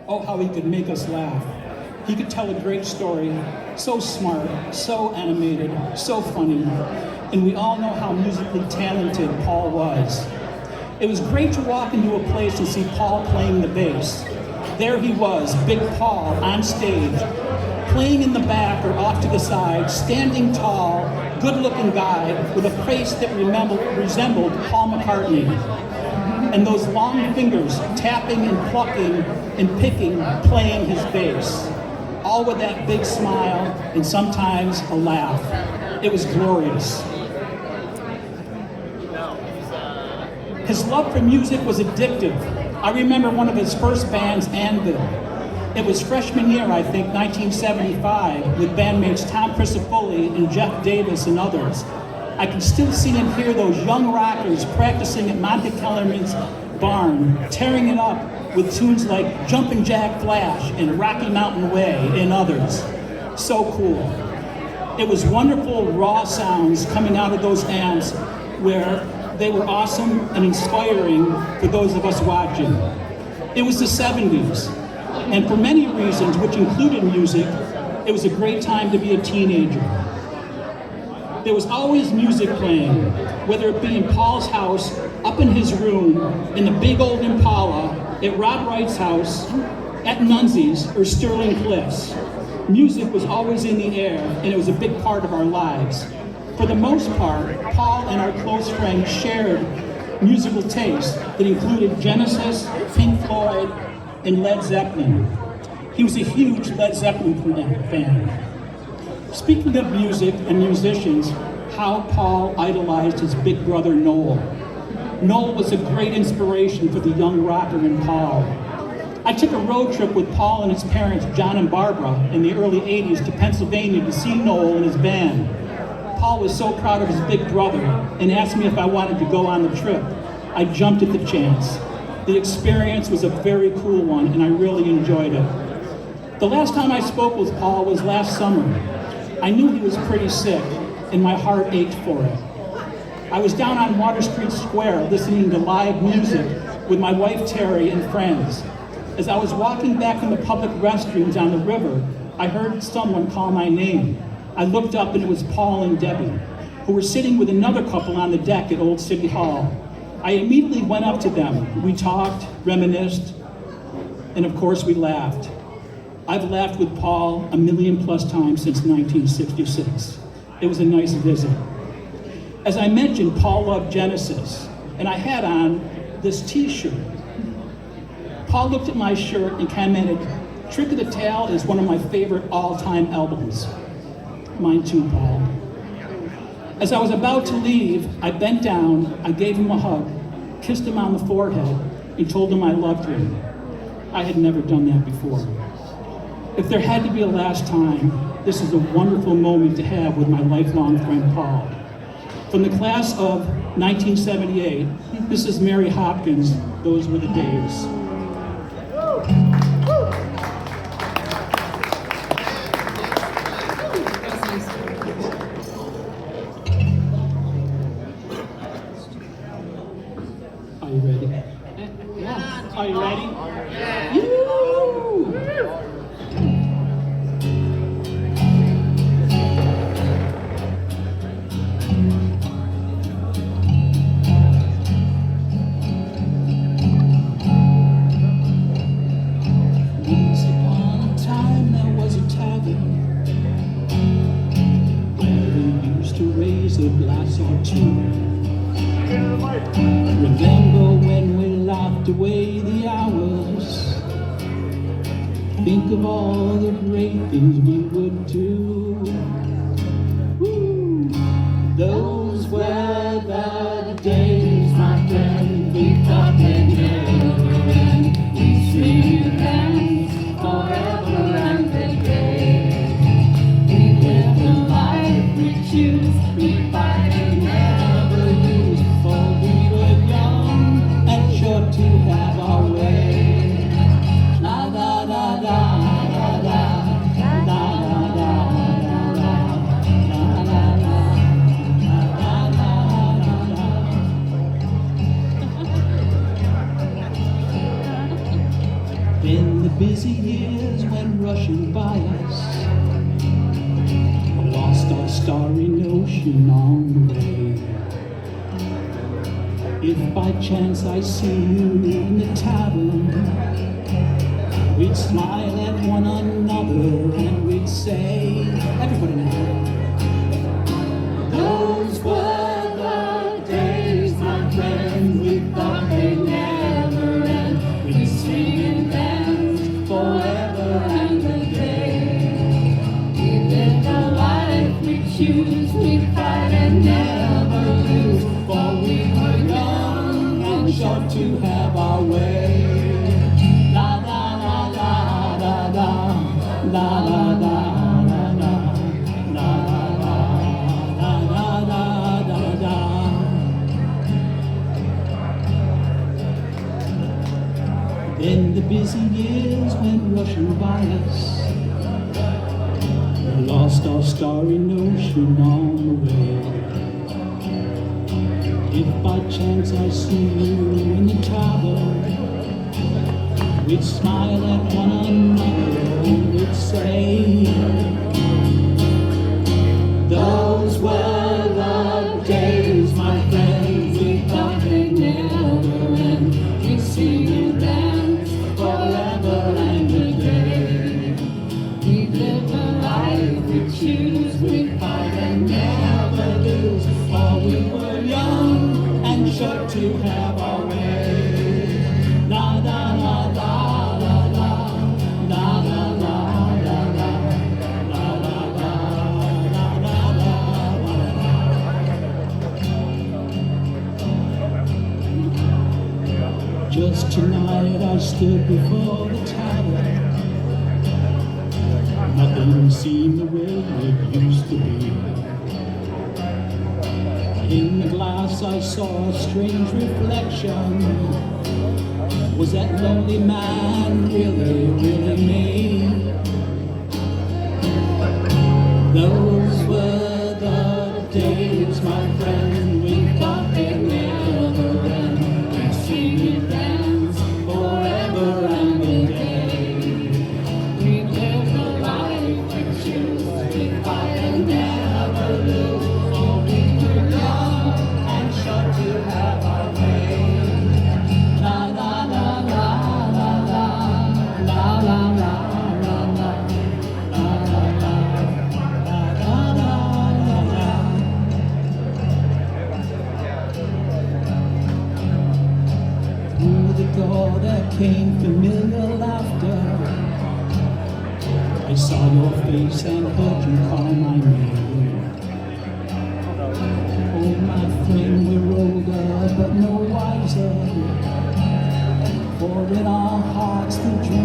Oh, how he could make us laugh. He could tell a great story, so smart, so animated, so funny, and we all know how musically talented Paul was. It was great to walk into a place and see Paul playing the bass. There he was, Big Paul, on stage, playing in the back or off to the side, standing tall, good-looking guy with a face that resembled Paul McCartney. And those long fingers tapping and plucking and picking, playing his bass. All with that big smile and sometimes a laugh. It was glorious. His love for music was addictive. I remember one of his first bands, Anvil. It was freshman year, I think, 1975, with bandmates Tom Crisafulli and Jeff Davis and others. I can still see and hear those young rockers practicing at Monte Kellerman's barn, tearing it up with tunes like Jumpin' Jack Flash and Rocky Mountain Way and others. So cool. It was wonderful raw sounds coming out of those amps where they were awesome and inspiring for those of us watching. It was the 70s, and for many reasons, which included music, it was a great time to be a teenager. There was always music playing, whether it be in Paul's house, up in his room, in the big old Impala, at Rob Wright's house, at Nunzi's, or Sterling Cliffs. Music was always in the air, and it was a big part of our lives. For the most part, Paul and our close friends shared musical tastes that included Genesis, Pink Floyd, and Led Zeppelin. He was a huge Led Zeppelin fan. Speaking of music and musicians, how Paul idolized his big brother Noel. Noel was a great inspiration for the young rocker in Paul. I took a road trip with Paul and his parents, John and Barbara, in the early 80s to Pennsylvania to see Noel and his band. Paul was so proud of his big brother and asked me if I wanted to go on the trip. I jumped at the chance. The experience was a very cool one, and I really enjoyed it. The last time I spoke with Paul was last summer. I knew he was pretty sick, and my heart ached for it. I was down on Water Street Square listening to live music with my wife Terry and friends. As I was walking back in the public restrooms on the river, I heard someone call my name. I looked up and it was Paul and Debbie, who were sitting with another couple on the deck at Old City Hall. I immediately went up to them. We talked, reminisced, and of course we laughed. I've laughed with Paul 1,000,000+ times since 1966. It was a nice visit. As I mentioned, Paul loved Genesis, and I had on this t-shirt. Paul looked at my shirt and commented, "Trick of the Tail is one of my favorite all-time albums." Mine too, Paul. As I was about to leave, I bent down, I gave him a hug, kissed him on the forehead, and told him I loved him. I had never done that before. If there had to be a last time, this is a wonderful moment to have with my lifelong friend Paul. From the class of 1978, this is Mary Hopkins, Those Were the Days. Are you ready? Yeah. Are you ready? Yeah. Once upon a time there was a tavern where we used to raise a glass or two. Remember when we locked away the hours? Think of all the great things we would do. Woo. Those were the days, my friend. We thought they'd never end. We sing hands forever and a day. We live the life we choose. We fight and never lose. For we were young and sure to have our way. La la la la la la la la la la la la la la la la la. busy years went rushing by us. We lost our starry notion on the way. If by chance I see you in the tavern, we'd smile at one another and we'd say, everybody now, those were the days, my friend, we thought they'd never end. We'd sing and dance forever and a day. We live the life we choose, we fight and never lose, for we were young and sure to have our way. La la la la la la la la la la la la la la la la. Then the busy years went rushing by us. We lost our starry notion on the way. If by chance I see you in the tavern, we'd smile at one another and we'd say, those were the days, my friends, we thought they'd never end. We'd sing and dance forever and a day. We'd live the life we choose, we'd fight and never lose, for we were young and sure to have our way. La la la la la la la la la la la la la la la la. Just tonight I stood before the tower. Nothing seemed the way it used to be. In the glass I saw a strange reflection. Was that lonely man really, really me? Those were the days, my friend, we thought they'd never end. We'd sing and dance forever and a day. We'd live the life we choose, we'd fight and never lose, for we were young and sure to have our way. La la la la la la la la la la la la la la la. Through the door there came familiar laughter. I saw your face and heard you call my name. Oh, my friend, we're older, but no wiser. For in our hearts the dream